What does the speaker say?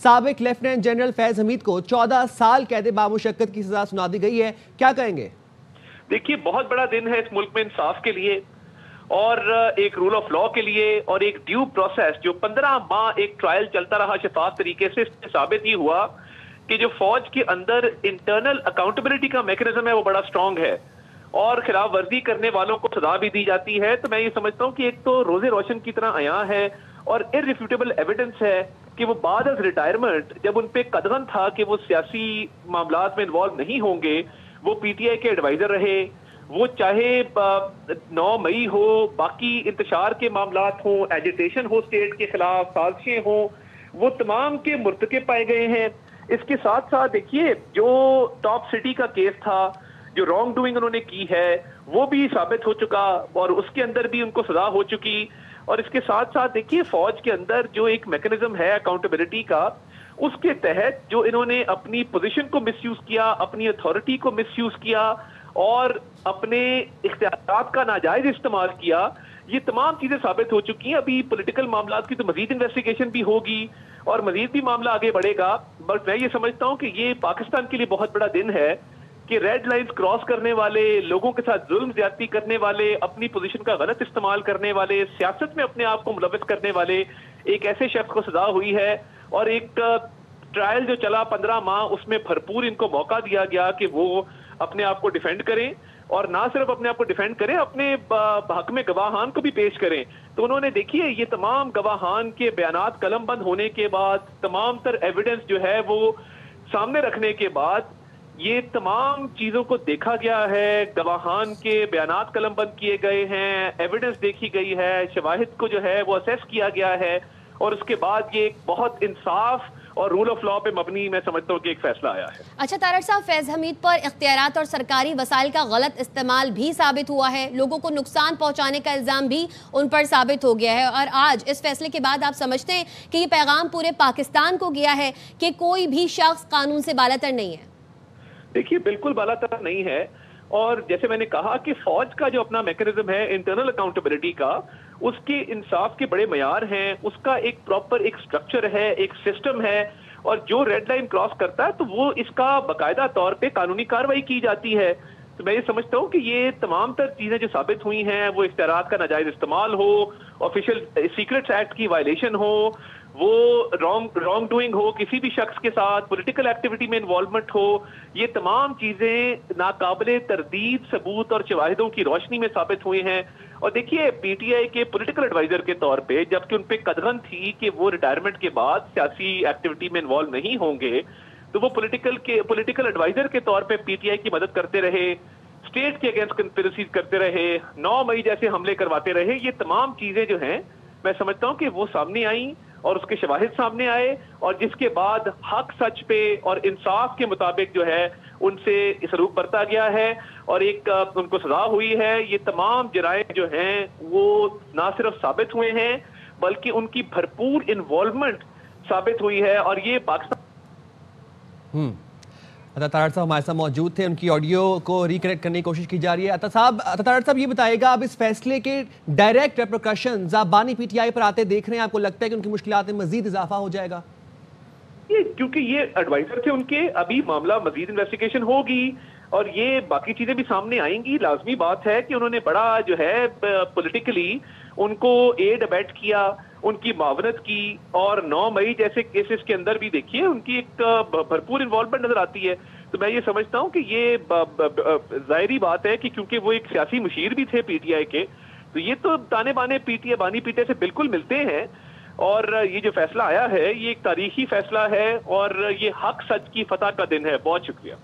سابق lieutenant general فیض حمید کو 14 سال قید بامشقت کی سزا سنا دی گئی ہے، کیا کہیں گے؟ دیکھیے، بہت بڑا دن ہے اس ملک میں انصاف کے لیے اور ایک رول آف لا کے لیے اور ایک ڈیو پروسیس جو 15 ماہ ایک ٹرائل چلتا رہا شفاف طریقے سے ثابت یہ ہوا کہ جو فوج کے اندر انٹرنل اکاؤنٹیبلٹی کا میکنزم ہے وہ بڑا سٹرونگ ہے اور خلاف ورزی کرنے والوں کو سزا بھی دی جاتی ہے۔ تو میں یہ سمجھتا ہوں کہ ایک تو روزے روشن کی طرح عیاں ہے اور irrefutable ایویڈنس ہے کہ وہ بعد از ریٹائرمنٹ جب ان پہ قدغن تھا کہ وہ سیاسی معاملات میں انوالو نہیں ہوں گے، وہ پی ٹی آئی کے ایڈوائزر رہے، وہ چاہے 9 مئی ہو، باقی انتشار کے معاملات ہوں، ایجیٹیشن ہو اسٹیٹ کے خلاف، سازشیں ہوں، وہ تمام کے مرتکب پائے گئے ہیں۔ اس کے ساتھ ساتھ دیکھیے جو ٹاپ سٹی کا کیس تھا، جو رانگ ڈوئنگ انہوں نے کی ہے وہ بھی ثابت ہو چکا اور اس کے اندر بھی ان کو سزا ہو چکی۔ اور اس کے ساتھ ساتھ دیکھیے فوج کے اندر جو ایک میکنزم ہے اکاؤنٹیبلٹی کا، اس کے تحت جو انہوں نے اپنی پوزیشن کو مس یوز کیا، اپنی اتھارٹی کو مس یوز کیا اور اپنے اختیارات کا ناجائز استعمال کیا، یہ تمام چیزیں ثابت ہو چکی ہیں۔ ابھی پولیٹیکل معاملات کی تو مزید انویسٹیگیشن بھی ہوگی اور مزید بھی معاملہ آگے بڑھے گا، بٹ میں یہ سمجھتا ہوں کہ یہ پاکستان کے لیے بہت بڑا دن ہے کہ ریڈ لائنز کراس کرنے والے، لوگوں کے ساتھ ظلم زیادتی کرنے والے، اپنی پوزیشن کا غلط استعمال کرنے والے، سیاست میں اپنے آپ کو ملوث کرنے والے ایک ایسے شخص کو سزا ہوئی ہے اور ایک ٹرائل جو چلا 15 ماہ اس میں بھرپور ان کو موقع دیا گیا کہ وہ اپنے آپ کو ڈیفینڈ کریں اور نہ صرف اپنے آپ کو ڈیفینڈ کریں، اپنے حق میں گواہان کو بھی پیش کریں۔ تو انہوں نے دیکھیے یہ تمام گواہان کے بیانات قلم بند ہونے کے بعد، تمام تر ایویڈنس جو ہے وہ سامنے رکھنے کے بعد یہ تمام چیزوں کو دیکھا گیا ہے، گواہان کے بیانات قلم بند کیے گئے ہیں، ایویڈنس دیکھی گئی ہے، شواہد کو جو ہے وہ اسیس کیا گیا ہے اور اس کے بعد یہ ایک بہت انصاف اور رول آف لا پہ مبنی میں سمجھتا ہوں کہ ایک فیصلہ آیا ہے۔ اچھا طارق صاحب، فیض حمید پر اختیارات اور سرکاری وسائل کا غلط استعمال بھی ثابت ہوا ہے، لوگوں کو نقصان پہنچانے کا الزام بھی ان پر ثابت ہو گیا ہے، اور آج اس فیصلے کے بعد آپ سمجھتے ہیں کہ یہ پیغام پورے پاکستان کو گیا ہے کہ کوئی بھی شخص قانون سے بالاتر نہیں ہے؟ دیکھیے بالکل بالاتر نہیں ہے، اور جیسے میں نے کہا کہ فوج کا جو اپنا میکنزم ہے انٹرنل اکاؤنٹیبلٹی کا، اس کے انصاف کے بڑے معیار ہیں، اس کا ایک پراپر ایک سٹرکچر ہے، ایک سسٹم ہے، اور جو ریڈ لائن کراس کرتا ہے تو وہ اس کا باقاعدہ طور پہ قانونی کارروائی کی جاتی ہے۔ تو میں یہ سمجھتا ہوں کہ یہ تمام تر چیزیں جو ثابت ہوئی ہیں، وہ اختیارات کا ناجائز استعمال ہو، آفیشیل سیکرٹس ایکٹ کی وائلیشن ہو، وہ رانگ ڈوئنگ ہو کسی بھی شخص کے ساتھ، پولیٹیکل ایکٹیویٹی میں انوالومنٹ ہو، یہ تمام چیزیں ناقابل تردید ثبوت اور شواہدوں کی روشنی میں ثابت ہوئے ہیں۔ اور دیکھیے پی ٹی آئی کے پولیٹیکل ایڈوائزر کے طور پہ جبکہ ان پہ قدغن تھی کہ وہ ریٹائرمنٹ کے بعد سیاسی ایکٹیویٹی میں انوالو نہیں ہوں گے، تو وہ پولیٹیکل ایڈوائزر کے طور پہ پی ٹی آئی کی مدد کرتے رہے، اسٹیٹ کے اگینسٹ کنسپریسی کرتے رہے، 9 مئی جیسے حملے کرواتے رہے۔ یہ تمام چیزیں جو ہیں میں سمجھتا ہوں کہ وہ سامنے آئیں اور اس کے شواہد سامنے آئے، اور جس کے بعد حق سچ پہ اور انصاف کے مطابق جو ہے ان سے سلوک برتا گیا ہے اور ایک ان کو سزا ہوئی ہے۔ یہ تمام جرائم جو ہیں وہ نہ صرف ثابت ہوئے ہیں بلکہ ان کی بھرپور انوالومنٹ ثابت ہوئی ہے، اور یہ پاکستان طارق صاحب ہمارے ساتھ موجود تھے، ان کی آڈیو کو ریکنیکٹ کرنے کی کوشش کی جا رہی ہے۔ طارق صاحب یہ بتائیے گا، اب اس فیصلے کے ڈائریکٹ ریپرکشنز آپ بانی پی ٹی آئی پر آتے دیکھ رہے ہیں، آپ کو لگتا ہے کہ ان کی مشکلات میں مزید اضافہ ہو جائے گا؟ کیونکہ یہ ایڈوائزر تھے ان کے، ابھی معاملہ مزید انویسٹیگیشن ہوگی اور یہ باقی چیزیں بھی سامنے آئیں گی۔ لازمی بات ہے کہ انہوں نے بڑا جو ہے پولیٹیکلی ان کو ایڈ ابیٹ کیا، ان کی معاونت کی، اور 9 مئی جیسے کیسز کے اندر بھی دیکھیے ان کی ایک بھرپور انوالومنٹ نظر آتی ہے۔ تو میں یہ سمجھتا ہوں کہ یہ ظاہری بات ہے کہ کیونکہ وہ ایک سیاسی مشیر بھی تھے پی ٹی آئی کے، تو یہ تو تانے بانے بانی پی ٹی آئی سے بالکل ملتے ہیں، اور یہ جو فیصلہ آیا ہے یہ ایک تاریخی فیصلہ ہے اور یہ حق سچ کی فتح کا دن ہے۔ بہت شکریہ۔